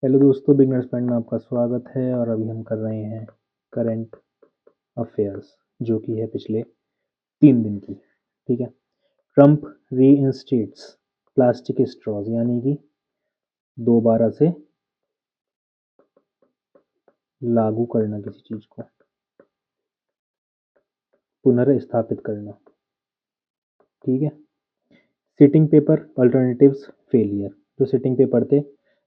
Hello दोस्तों, beginners point में आपका स्वागत है और अभी हम कर रहे हैं करंट अफेयर्स जो कि है पिछले 3 दिन की। ठीक है। ट्रम्प रीइंस्टेट्स प्लास्टिक स्ट्रॉज यानी कि दोबारा से लागू करना किसी चीज़ को, पुनर्स्थापित करना। ठीक है। सिटिंग पेपर अल्टरनेटिव्स फेलियर, जो सिटिंग पेपर थे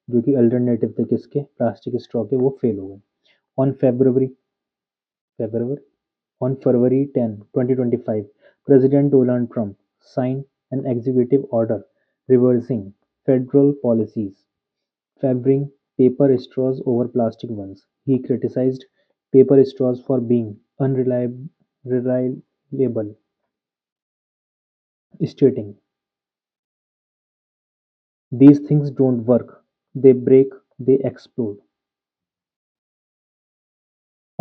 जो कि अल्टरनेटिव थे किसके, प्लास्टिक स्ट्रॉ के, वो फेल हो गए। On February February On February 10, 2025, President Donald Trump signed an executive order reversing federal policies favoring paper straws over plastic ones. He criticized paper straws for being unreliable, stating, "These things don't work. They break, they explode."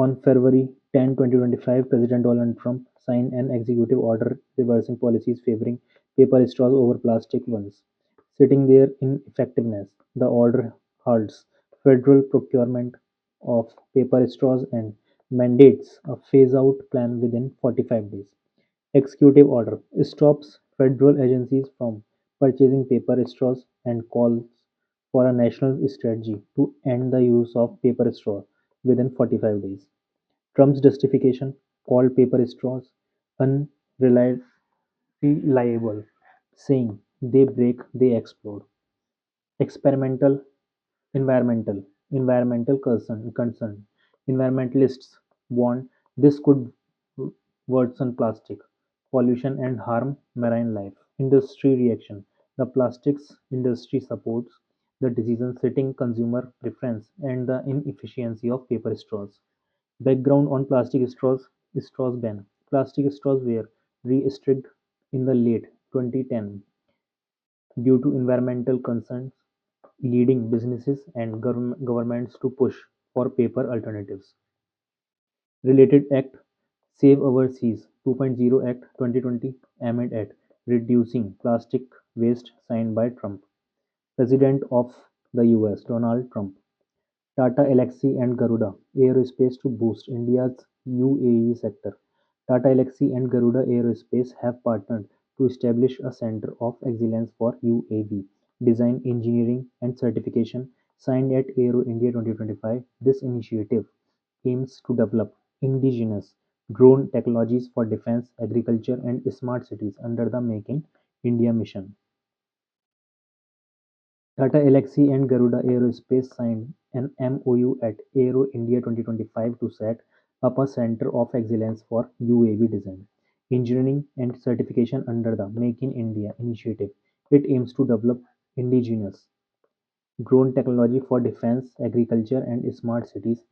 On February 10, 2025, President Donald Trump signed an executive order reversing policies favoring paper straws over plastic ones, citing their ineffectiveness. The order halts federal procurement of paper straws and mandates a phase-out plan within 45 days. Executive order stops federal agencies from purchasing paper straws and calls for a national strategy to end the use of paper straw within 45 days. Trump's justification called paper straws unreliable, saying they break, they explode. Experimental environmental concern. Environmentalists warn this could worsen plastic pollution and harm marine life. Industry reaction. The plastics industry supports the decision, citing consumer preference and the inefficiency of paper straws. Background on plastic straws ban. Plastic straws were restricted in the late 2010 due to environmental concerns, leading businesses and governments to push for paper alternatives. Related Act: Save Our Seas 2.0 Act 2020 amend at Reducing Plastic Waste signed by Trump. President of the US Donald Trump. Tata Elxsi and Garuda Aerospace to boost India's UAV sector. Tata Elxsi and Garuda Aerospace have partnered to establish a center of excellence for UAV design, engineering, and certification, signed at Aero India 2025. This initiative aims to develop indigenous drone technologies for defense, agriculture, and smart cities under the Make in India mission. Tata Elxsi and Garuda Aerospace signed an MoU at Aero India 2025 to set up a center of excellence for UAV design, engineering, and certification under the Make in India initiative. It aims to develop indigenous drone technology for defense, agriculture, and smart cities,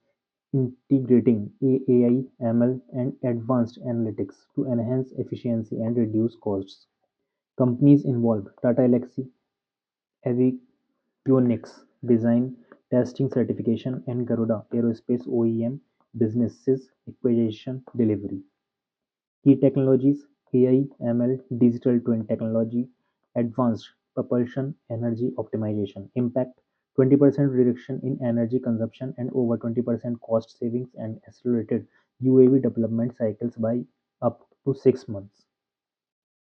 integrating AI, ML, and advanced analytics to enhance efficiency and reduce costs. Companies involved: Tata Elxsi Avionics design, testing, certification, and Garuda Aerospace OEM businesses acquisition delivery. Key technologies: AI, ML, digital twin technology, advanced propulsion, energy optimization. Impact: 20% reduction in energy consumption and over 20% cost savings, and accelerated UAV development cycles by up to 6 months.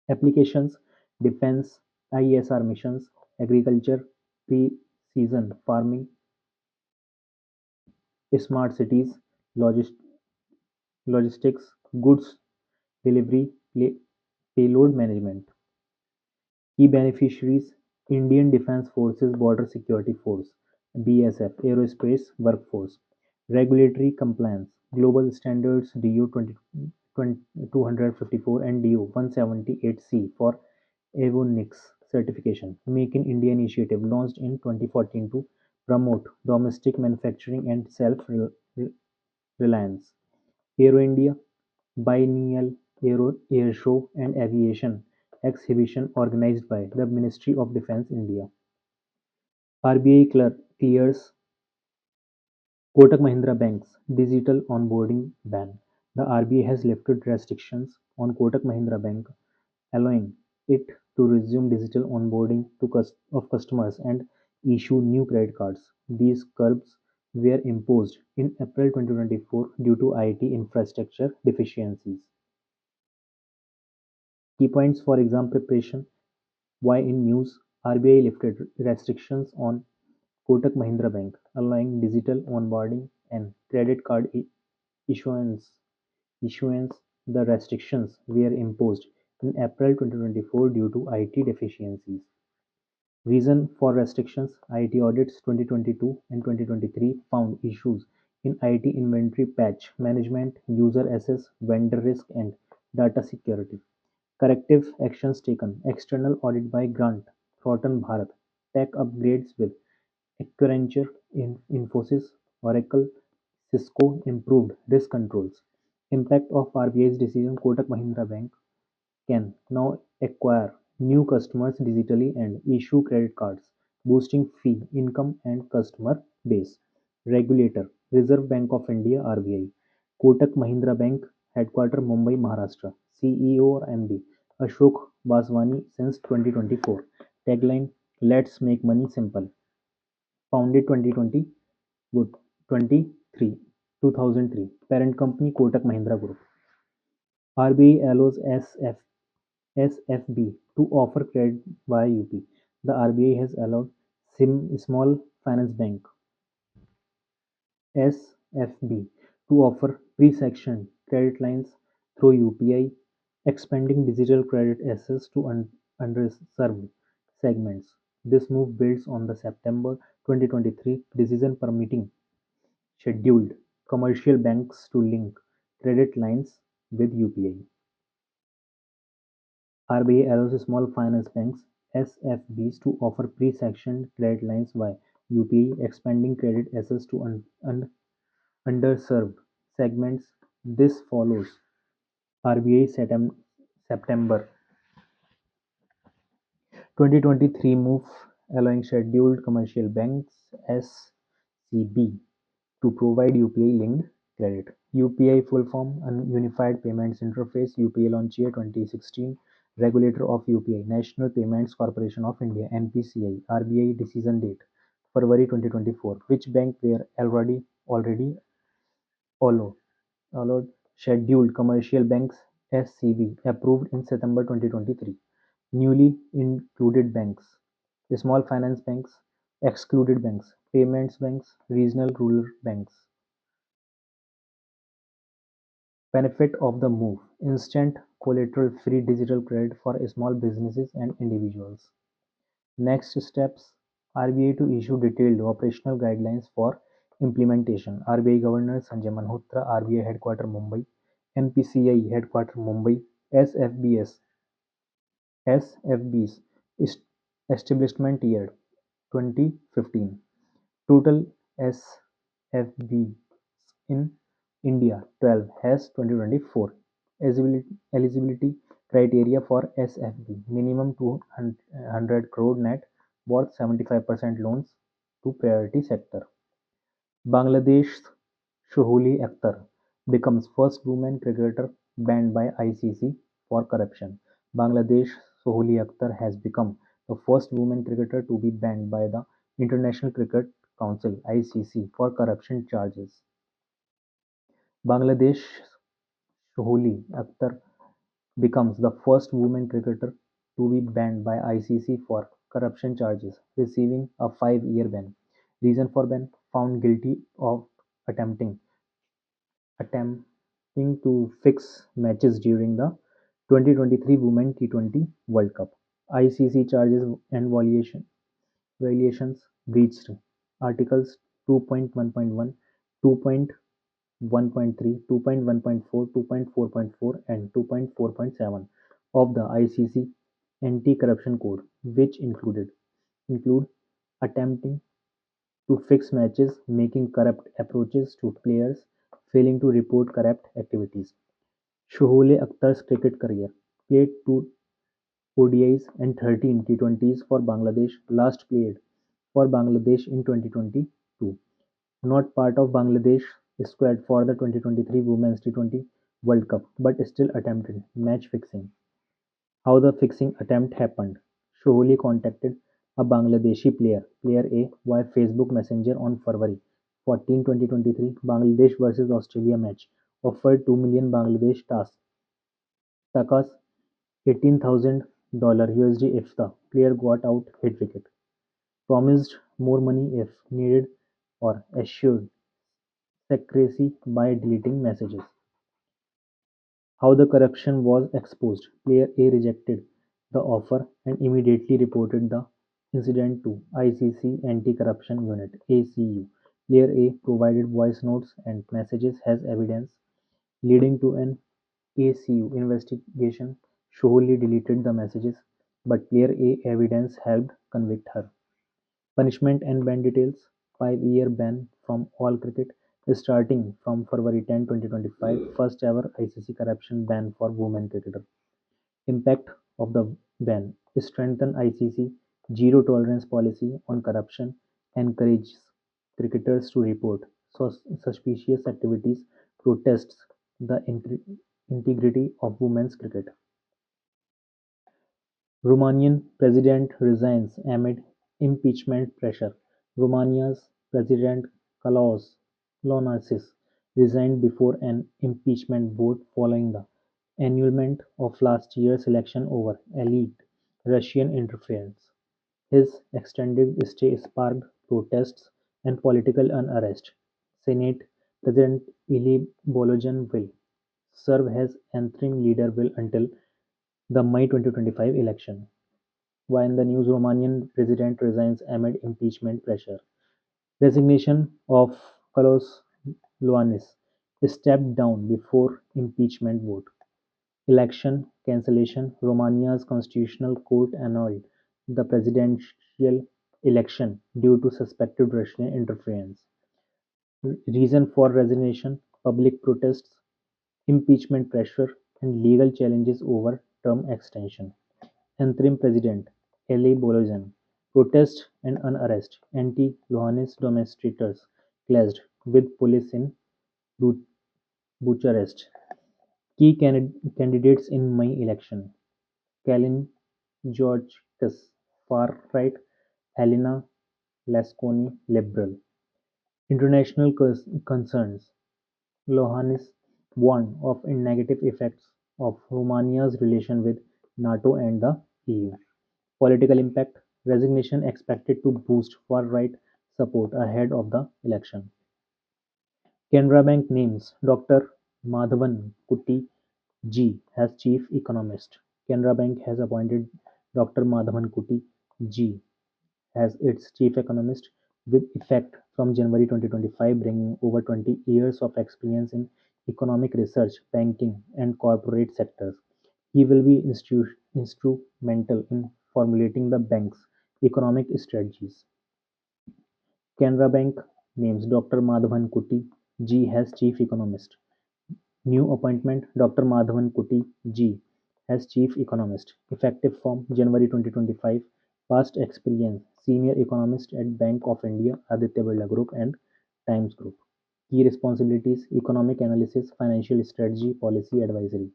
Applications: defense, ISR missions, agriculture, precision farming, smart cities, logis- logistics, goods delivery, payload management. Key beneficiaries: Indian Defence Forces Border Security Force (BSF) Aerospace Workforce. Regulatory compliance: Global Standards DO 254 and DO 178C for avionics certification. Make in India initiative launched in 2014 to promote domestic manufacturing and self-reliance. Aero India biennial air show and aviation exhibition organized by the Ministry of Defence India. RBI clears Kotak Mahindra Bank's digital onboarding ban. The RBI has lifted restrictions on Kotak Mahindra Bank, allowing it to resume digital onboarding of customers and issue new credit cards. These curbs were imposed in April 2024 due to IT infrastructure deficiencies. Key points for exam preparation. Why in news? RBI lifted restrictions on Kotak Mahindra Bank, allowing digital onboarding and credit card issuance. issuance. The restrictions were imposed in April 2024 due to IT deficiencies. Reason for restrictions: IT audits 2022 and 2023 found issues in IT inventory patch management, user access, vendor risk, and data security. Corrective actions taken: external audit by Grant Thornton Bharat, tech upgrades with Accenture, Infosys, Oracle, Cisco improved risk controls. Impact of RBI's decision: Kotak Mahindra Bank can now acquire new customers digitally and issue credit cards, boosting fee income and customer base. Regulator: Reserve Bank of India (RBI). Kotak Mahindra Bank, headquarter Mumbai, Maharashtra. CEO or MD: Ashok Vaswani since 2024. Tagline: Let's make money simple. Founded 2020, good 23, 2003. Parent company Kotak Mahindra Group. RBI allows SFB to offer credit via UP. The RBI has allowed Small Finance Bank (SFB) to offer pre-sanctioned credit lines through UPI, expanding digital credit access to underserved segments. This move builds on the September 2023 decision permitting scheduled commercial banks to link credit lines with UPI. RBI allows small finance banks (SFBs) to offer pre-sanctioned credit lines via UPI, expanding credit access to underserved segments. This follows RBI September 2023 move allowing scheduled commercial banks (SCB) to provide UPI-linked credit. UPI full form: Unified Payments Interface. UPI launch year 2016. Regulator of UPI: National Payments Corporation of India (NPCI). RBI decision date: February 2024. Which bank were already allowed? Scheduled Commercial Banks (SCB) approved in September 2023. Newly included banks: Small Finance Banks, excluded banks, Payments Banks, Regional Rural Banks. Benefit of the move: instant collateral-free digital credit for small businesses and individuals. Next steps: RBI to issue detailed operational guidelines for implementation. RBI Governor Sanjay Malhotra, RBI Headquarter Mumbai, NPCI Headquarter Mumbai, SFBS SFB's establishment year 2015. Total SFBs in India 12 has 2024. Eligibility criteria for SFB: minimum 200 crore net worth, 75% loans to priority sector. Bangladesh's Shohuli Akhtar becomes first woman cricketer banned by ICC for corruption. Bangladesh's Shohuli Akhtar has become the first woman cricketer to be banned by the International Cricket Council (ICC) for corruption charges. Bangladesh's Shohuli Akhtar becomes the first woman cricketer to be banned by ICC for corruption charges, receiving a 5-year ban. Reason for ban: found guilty of attempting attempting to fix matches during the 2023 Women T20 World Cup. ICC charges and violations breached Articles 2.1.1, 2.1.3, 2.1.4, 2.4.4, and 2.4.7 of the ICC Anti-Corruption Code, which include attempting to fix matches, making corrupt approaches to players, failing to report corrupt activities. Shohole Akhtar's cricket career: played 2 ODIs and 13 T20s for Bangladesh. Last played for Bangladesh in 2022. Not part of Bangladesh squad for the 2023 Women's T20 World Cup, but still attempted match fixing. How the fixing attempt happened: Shohole contacted A Bangladeshi player, Player A, via Facebook Messenger on February 14, 2023, Bangladesh versus Australia match, offered 2 million Bangladesh takas $18,000 USD if the player got out hit wicket, promised more money if needed, or assured secrecy by deleting messages. How the corruption was exposed. Player A rejected the offer and immediately reported the incident to ICC Anti-Corruption Unit (ACU). Player A provided voice notes and messages as evidence, leading to an ACU investigation. Shoali deleted the messages, but Player A evidence helped convict her. Punishment and ban details: 5-year ban from all cricket starting from February 10, 2025, first ever ICC corruption ban for women cricketers. Impact of the ban: strengthen ICC zero tolerance policy on corruption, encourages cricketers to report suspicious activities, protests the integrity of women's cricket. Romanian president resigns amid impeachment pressure. Romania's President Klaus Iohannis resigned before an impeachment vote following the annulment of last year's election over alleged Russian interference. His extended stay sparked protests and political unrest. Senate President Ili Bolojan will serve as interim leader will until the May 2025 election. Why in the news Romanian president resigns amid impeachment pressure. Resignation of Carlos Iohannis stepped down before impeachment vote. Election cancellation: Romania's constitutional court annulled the presidential election due to suspected Russian interference. Reason for resignation: public protests, impeachment pressure, and legal challenges over term extension. Interim President Eli Bolojan: protest and unrest. Anti-Iohannis demonstrators clashed with police in Bu- Bucharest. Key candidates in May election: Kalin Georgescu, far-right; Elena Lasconi, liberal. International concerns: Iohannis warned of negative effects of Romania's relation with NATO and the EU. Political impact: resignation expected to boost far-right support ahead of the election. Canara Bank names Dr. Madhavan Kuti G as chief economist. Canara Bank has appointed Dr. Madhavan Kuti G as its chief economist with effect from January 2025, bringing over 20 years of experience in economic research, banking, and corporate sectors. He will be instrumental in formulating the bank's economic strategies. Canara Bank names Dr. Madhavan Kuti G as chief economist. New appointment: Dr. Madhavan Kuti G as chief economist. Effective from January 2025. Past experience: senior economist at Bank of India, Aditya Birla Group and Times Group. Key responsibilities: economic analysis, financial strategy, policy advisory.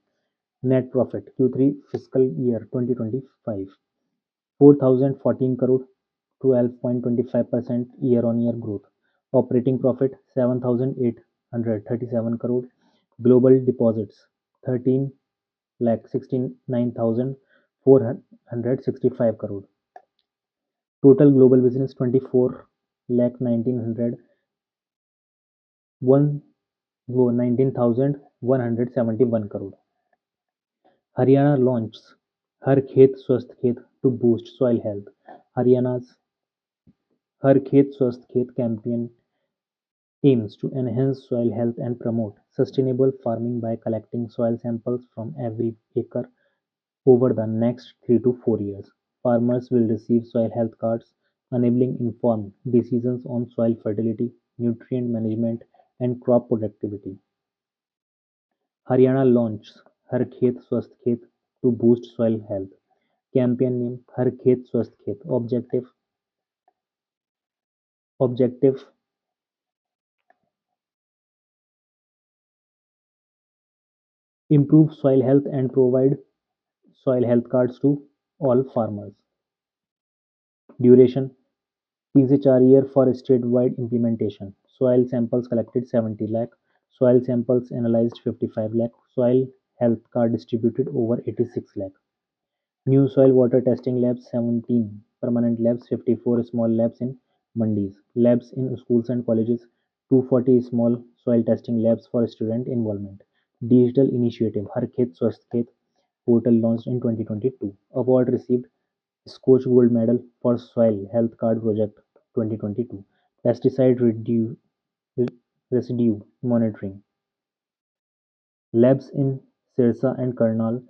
Net profit Q3 fiscal year 2025: 4,014 crore, 12.25% year-on-year growth. Operating profit 7,837 crore. Global deposits 13 lakh 69,465 crore. Total global business 24 lakh 19,171 crore. Haryana launches Har Khet Swasth Khet to boost soil health. Haryana's Har Khet Swasth Khet campaign aims to enhance soil health and promote sustainable farming by collecting soil samples from every acre over the next 3 to 4 years. Farmers will receive soil health cards, enabling informed decisions on soil fertility, nutrient management, and crop productivity. Haryana launches Har Khet Swasth Khet to boost soil health. Campaign name: Har Khet Swasth Khet. Objective: improve soil health and provide soil health cards to all farmers. Duration 3 से 4 year for statewide implementation. Soil samples collected 70 lakh. Soil samples analyzed 55 lakh. Soil health card distributed over 86 lakh. New soil water testing labs 17. Permanent labs 54. Small labs in mandis. Labs in schools and colleges 240. Small soil testing labs for student involvement. Digital initiative Har Khet Swasth Khet portal launched in 2022. Award received Scotch Gold Medal for Soil Health Card Project 2022. Pesticide residue monitoring. Labs in Sirsa and Karnal,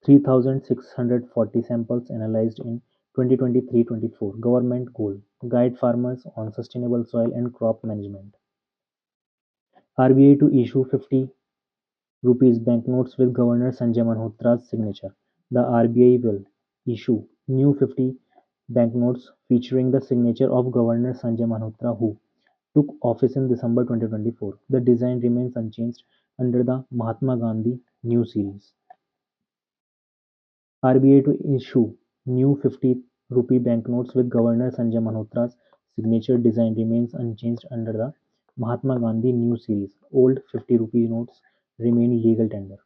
3,640 samples analyzed in 2023-24. Government goal: guide farmers on sustainable soil and crop management. RBI to issue 50 rupees banknotes with Governor Sanjay Malhotra's signature. The RBI will issue new 50 banknotes featuring the signature of Governor Sanjay Malhotra, who took office in December 2024. The design remains unchanged under the Mahatma Gandhi New Series. RBI to issue new 50 rupee banknotes with Governor Sanjay Malhotra's signature. Design remains unchanged under the Mahatma Gandhi New Series. Old 50 rupee notes remain legal tender.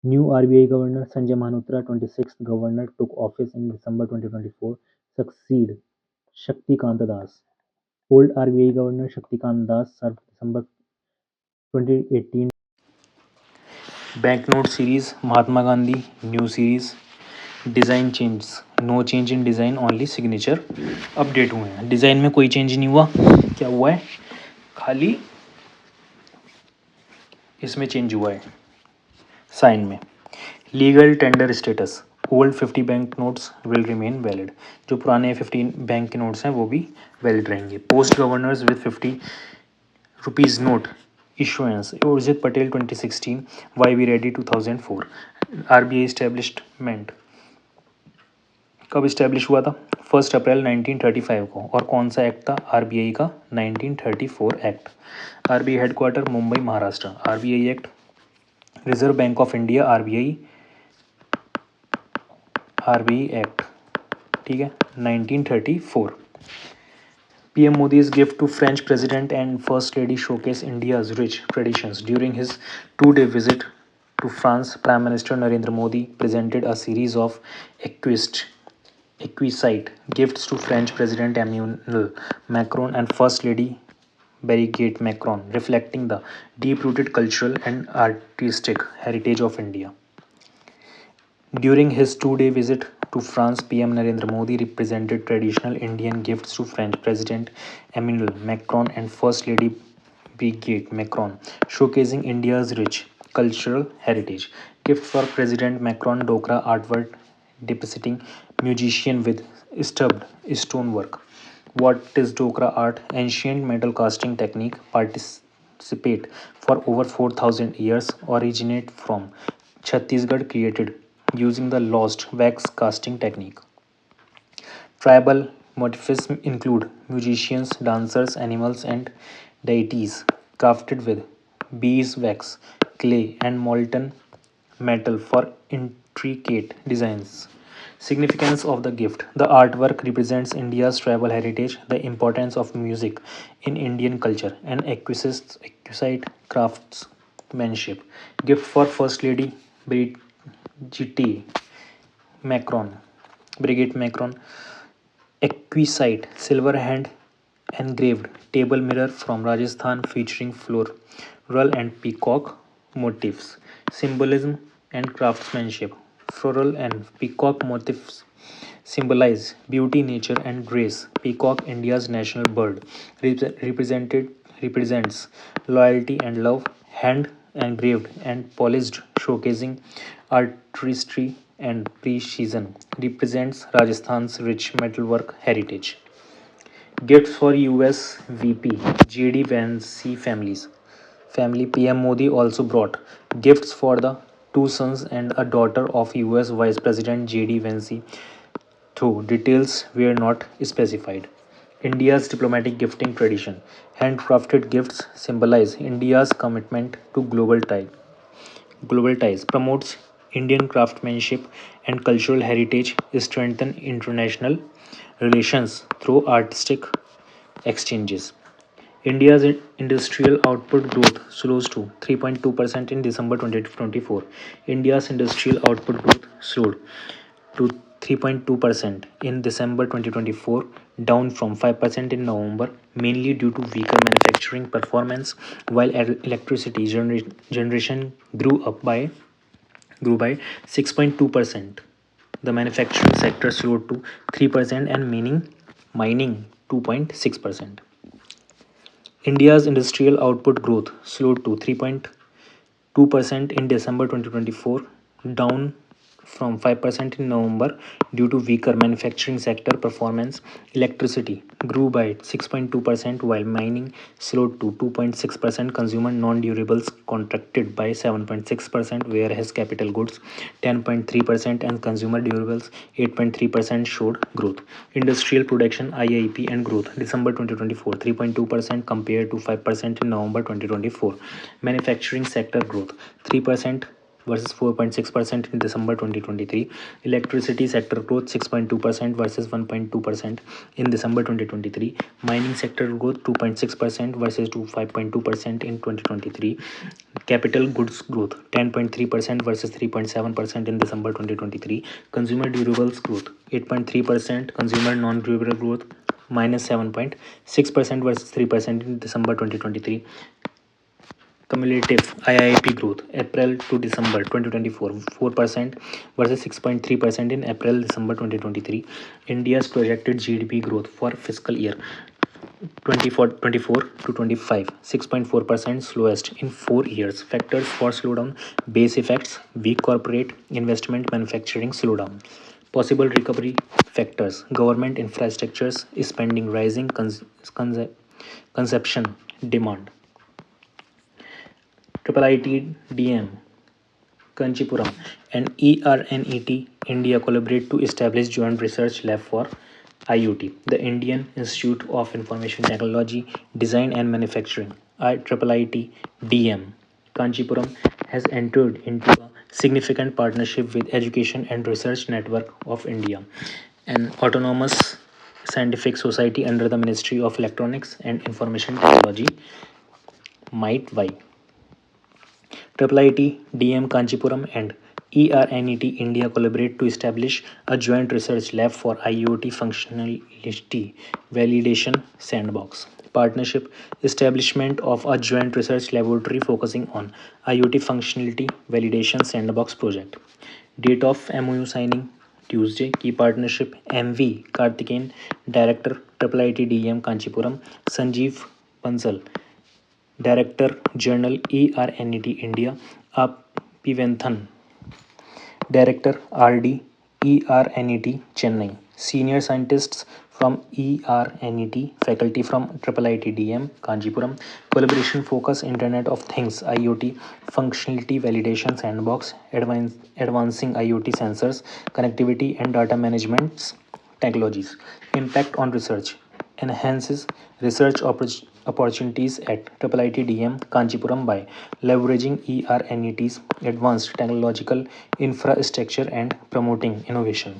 New RBI Governor Sanjay Malhotra, 26th Governor, took office in December 2024, succeed Shaktikant Das. Old RBI Governor Shaktikant Das served December 2018. Banknote series Mahatma Gandhi New Series. Design change no change in design only signature update हुए हैं. Design में कोई change नहीं हुआ. क्या हुआ है? खाली इसमें चेंज हुआ है साइन में. Legal tender status old 50 bank notes will remain valid. जो पुराने 15 बैंक के नोट्स हैं वो भी वैलिड रहेंगे. Post governors with 50 rupees note issuance Urjit Patel 2016 YB Reddy 2004. RBI establishment कब इस्टेब्लिश हुआ था? 1 अप्रैल 1935 को. और कौन सा एक्ट था? आरबीआई का 1934 act. RBI headquarter Mumbai Maharashtra. RBI act reserve bank of India. RBI act ठीक है 1934. PM Modi's gift to French President and First Lady showcase India's rich traditions. During his 2-day visit to France, Prime Minister Narendra Modi presented a series of exquisite gifts to French President Emmanuel Macron and First Lady Brigitte Macron, reflecting the deep-rooted cultural and artistic heritage of India. During his 2-day visit to France, PM Narendra Modi presented traditional Indian gifts to French President Emmanuel Macron and First Lady Brigitte Macron, showcasing India's rich cultural heritage. Gift for President Macron: Dokra artwork depicting musician with stubbed stonework. What is Dokra art? Ancient metal casting technique. Participate for over 4,000 years. Originate from Chhattisgarh. Created using the lost wax casting technique. Tribal motifs include musicians, dancers, animals, and deities, crafted with beeswax, clay, and molten metal for intricate designs. Significance of the gift: the artwork represents India's tribal heritage, the importance of music in Indian culture, and exquisite craftsmanship. Gift for First Lady Brigitte Macron. Brigitte Macron. Exquisite silver hand engraved table mirror from Rajasthan featuring floral and peacock motifs. Symbolism and craftsmanship. Floral and peacock motifs symbolize beauty, nature, and grace. Peacock, India's national bird, represents loyalty and love. Hand engraved and polished, showcasing artistry and precision, represents Rajasthan's rich metalwork heritage. Gifts for US VP JD Vance family. PM Modi also brought gifts for the two sons and a daughter of US Vice President JD Vance, though details were not specified. India's diplomatic gifting tradition. Handcrafted gifts symbolize India's commitment to global ties. Promotes Indian craftsmanship and cultural heritage strengthen international relations through artistic exchanges. India's industrial output growth slows to 3.2% in December 2024. India's industrial output growth slowed to 3.2% in December 2024, down from 5% in November, mainly due to weaker manufacturing performance, while electricity generation grew by 6.2%. The manufacturing sector slowed to 3% and mining 2.6%. India's industrial output growth slowed to 3.2% in December 2024, down from 5% in November due to weaker manufacturing sector performance. Electricity grew by 6.2%, while mining slowed to 2.6%. Consumer non-durables contracted by 7.6%, whereas capital goods 10.3% and consumer durables 8.3% showed growth. Industrial production IIP and growth December 2024 3.2% compared to 5% in November 2024. Manufacturing sector growth 3% versus 4.6% in December 2023. Electricity sector growth 6.2% versus 1.2% in December 2023. Mining sector growth 2.6% versus 5.2% in 2023. Capital goods growth 10.3% versus 3.7% in December 2023. Consumer durables growth 8.3%. Consumer non-durable growth minus 7.6% versus 3% in December 2023. Cumulative IIP growth April to December 2024 4% versus 6.3% in April December 2023. India's projected GDP growth for fiscal year 24 to 25 6.4%, slowest in 4 years. Factors for slowdown: base effects, weak corporate investment, manufacturing slowdown. Possible recovery factors: government infrastructures spending, rising consumption demand. IIT-DM Kanchipuram and ERNET India collaborate to establish joint research lab for IoT. The Indian Institute of Information Technology, Design and Manufacturing IIIT-DM Kanchipuram has entered into a significant partnership with Education and Research Network of India, an autonomous scientific society under the Ministry of Electronics and Information Technology (MITY). IIIT, DM Kanchipuram and ERNET India collaborate to establish a joint research lab for IoT functionality validation sandbox. Partnership: establishment of a joint research laboratory focusing on IoT functionality validation sandbox project. Date of MOU signing Tuesday. Key partnership: MV Karthikeyan, Director IIIT DM Kanchipuram; Sanjeev Bansal, Director General ERNET India; Pivanthan, Director RD ERNET Chennai. Senior scientists from ERNET, faculty from IIIT DM Kanchipuram. Collaboration focus: Internet of Things IoT functionality validation sandbox, advancing IoT sensors, connectivity and data management technologies. Impact on research: enhances research opportunities at IIIT DM Kanchipuram by leveraging ERNET's advanced technological infrastructure and promoting innovation.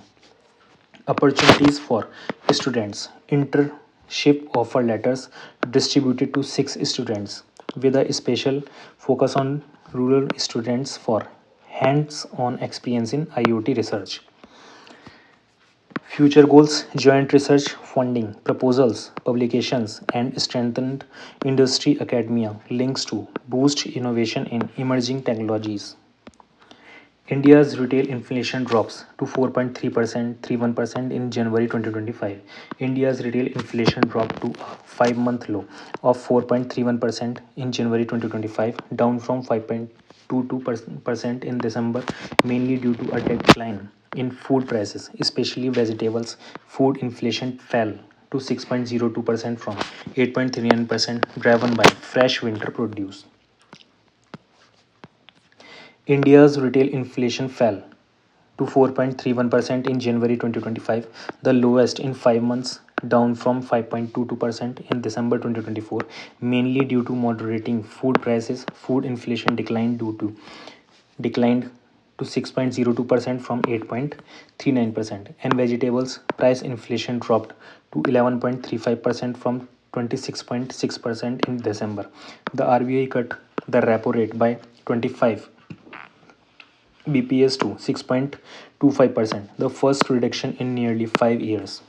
Opportunities for students: internship offer letters distributed to 6 students, with a special focus on rural students for hands-on experience in IoT research. Future goals: joint research funding, proposals, publications, and strengthened industry academia links to boost innovation in emerging technologies. India's retail inflation drops to 4.31% in January 2025. India's retail inflation dropped to a 5-month low of 4.31% in January 2025, down from 5.22% in December, mainly due to a decline in food prices, especially vegetables. Food inflation fell to 6.02% from 8.39%, driven by fresh winter produce. India's retail inflation fell to 4.31% in January 2025, the lowest in 5 months, down from 5.22% in December 2024, mainly due to moderating food prices. Food inflation declined to 6.02% from 8.39%, and vegetables price inflation dropped to 11.35% from 26.6% in December. The RBI cut the repo rate by 25 BPS to 6.25%, the first reduction in nearly 5 years.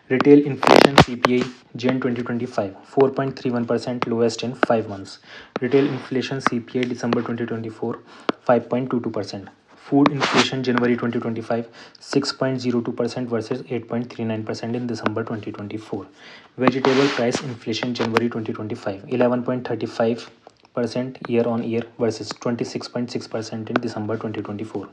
Retail inflation CPI Jan 2025 4.31%, lowest in 5 months. Retail inflation CPI December 2024 5.22%. Food inflation January 2025 6.02% versus 8.39% in December 2024. Vegetable price inflation January 2025 11.35% year on year versus 26.6% in December 2024.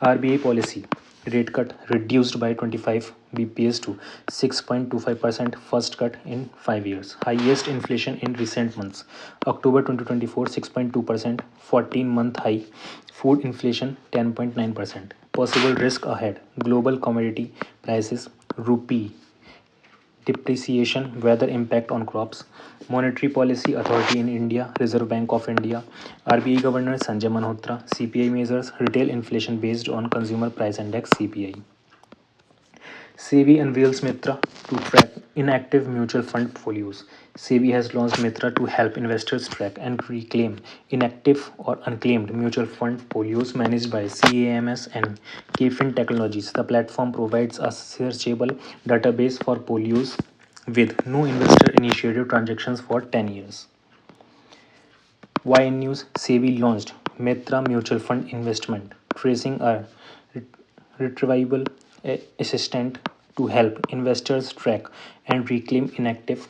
RBI policy rate cut reduced by 25 BPS to 6.25%, first cut in 5 years. Highest inflation in recent months. October 2024 6.2%, 14-month high. Food inflation 10.9%. Possible risk ahead. Global commodity prices, rupee depreciation, weather impact on crops. Monetary Policy Authority in India, Reserve Bank of India, RBI Governor Sanjay Malhotra, CPI measures, retail inflation based on Consumer Price Index CPI. SEBI unveils Mitra to track inactive mutual fund portfolios. SEBI has launched Mitra to help investors track and reclaim inactive or unclaimed mutual fund portfolios managed by CAMS and KFin Technologies. The platform provides a searchable database for portfolios with no investor-initiated transactions for 10 years. YN News, SEBI launched Mitra Mutual Fund Investment, tracing a retrievable assistant to help investors track and reclaim inactive,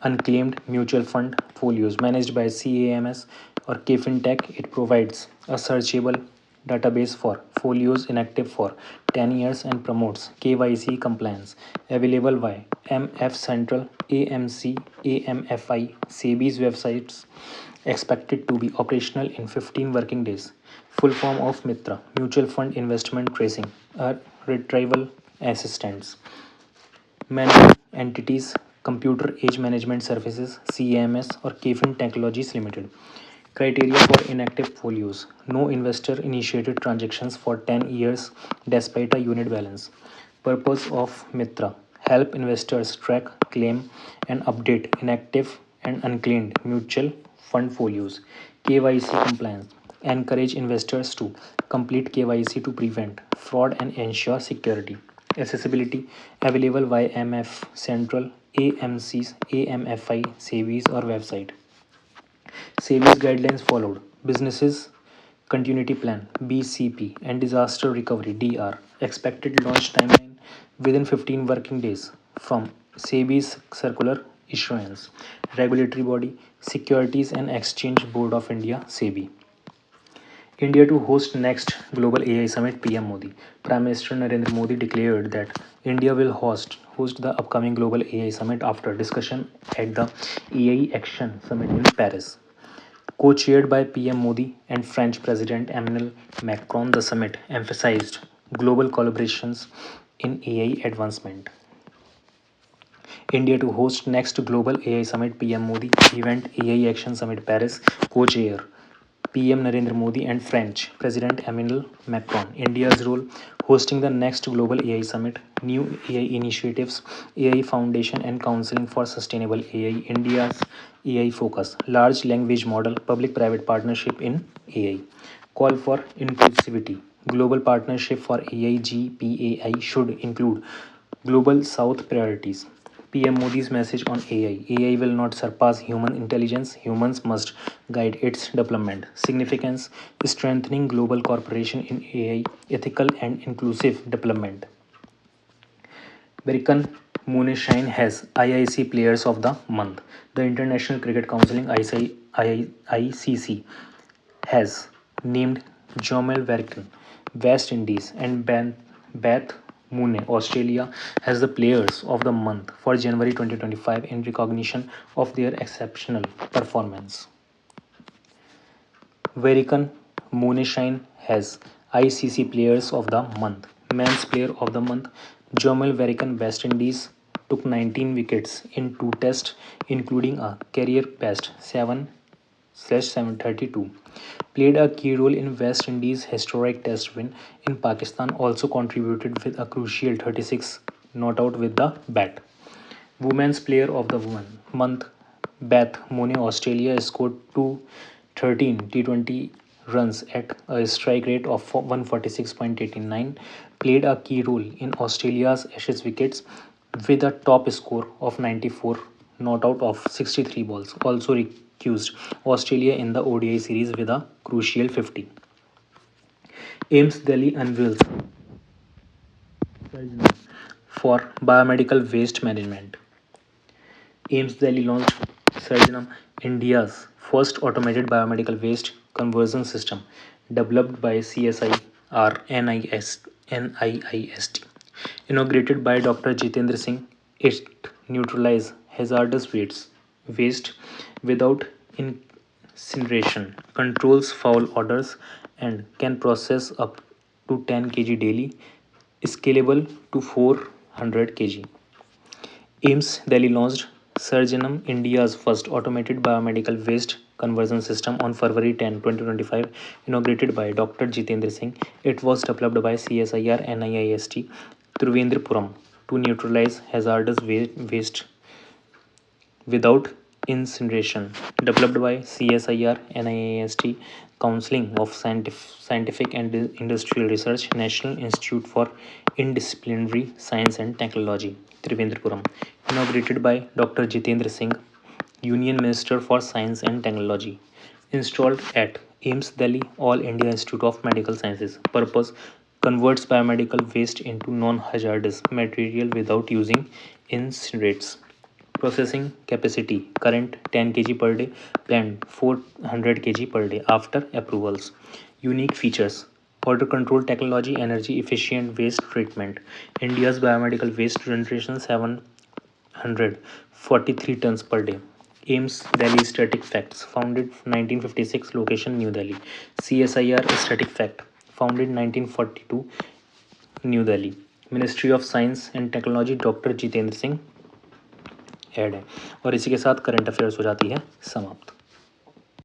unclaimed mutual fund portfolios managed by CAMS or KFinTech. It provides a searchable database for folios inactive for 10 years and promotes KYC compliance. Available by MF Central, AMC, AMFI, SEBI's websites. Expected to be operational in 15 working days. Full form of Mitra, Mutual Fund Investment Tracing, are retrieval assistants. Managing entities, Computer Age Management Services, CAMS or KFin Technologies Limited. Criteria for inactive folios. No investor initiated transactions for 10 years despite a unit balance. Purpose of Mitra. Help investors track, claim and update inactive and unclaimed mutual fund folios. KYC compliance. Encourage investors to complete KYC to prevent fraud and ensure security. Accessibility available via MF Central, AMC's, AMFI, SEBI's or website. SEBI's guidelines followed. Businesses Continuity Plan BCP and Disaster Recovery DR. Expected launch timeline within 15 working days from SEBI's circular issuance. Regulatory body Securities and Exchange Board of India SEBI. India to host next Global AI Summit. PM Modi. Prime Minister Narendra Modi declared that India will host the upcoming Global AI Summit after discussion at the AI Action Summit in Paris. Co-chaired by PM Modi and French President Emmanuel Macron, the summit emphasized global collaborations in AI advancement. India to host next Global AI Summit. PM Modi. Event AI Action Summit Paris. Co-chair PM Narendra Modi and French President Emmanuel Macron. India's role hosting the next Global AI Summit. New AI initiatives, AI Foundation and Counseling for Sustainable AI. India's AI focus, large language model, public-private partnership in AI. Call for inclusivity. Global partnership for AI GPAI should include Global South priorities. PM Modi's message on AI. AI will not surpass human intelligence. Humans must guide its development. Significance strengthening global cooperation in AI, ethical and inclusive development. American Moonshine has IIC Players of the Month. The International Cricket Council ICC has named Jomel Verken, West Indies, and Beth Moone, Australia, as the Players of the Month for January 2025 in recognition of their exceptional performance. Verican Moonshine has ICC Players of the Month. Men's Player of the Month, Jomel Verican, West Indies, took 19 wickets in 2 tests, including a career best 7 732. Played a key role in West Indies' historic test win in Pakistan, also contributed with a crucial 36 not out with the bat. Women's Player of the Month, Beth Mooney, Australia, scored 213 T20 runs at a strike rate of 146.89, played a key role in Australia's Ashes wickets with a top score of 94 not out of 63 balls. Also recused Australia in the ODI series with a crucial 50. AIMS Delhi unveils for biomedical waste management. AIMS Delhi launched Surgenum, India's first automated biomedical waste conversion system, developed by CSIR NIIST. Inaugurated by Dr. Jitendra Singh, it neutralizes hazardous waste without incineration, controls foul odors, and can process up to 10 kg daily, scalable to 400 kg. AIMS Delhi launched Surgenum, India's first automated biomedical waste conversion system, on February 10, 2025, inaugurated by Dr. Jitendra Singh. It was developed by CSIR NIIST Thiruvananthapuram to neutralize hazardous waste without incineration. Developed by CSIR NIIST Council of Scientific and Industrial Research, National Institute for Interdisciplinary Science and Technology, Thiruvananthapuram. Inaugurated by Dr. Jitendra Singh, Union Minister for Science and Technology. Installed at AIMS Delhi, All India Institute of Medical Sciences. Purpose: converts biomedical waste into non-hazardous material without using incinerates. Processing capacity: current 10 kg per day, planned 400 kg per day after approvals. Unique features: odor control technology, energy efficient waste treatment. India's biomedical waste generation 743 tons per day. AIMS Delhi static facts: founded 1956, location New Delhi. CSIR static fact: founded 1942, New Delhi. Ministry of science and technology doctor Jitendra Singh head है। और इसी के साथ current affairs हो जाती है समाप्त।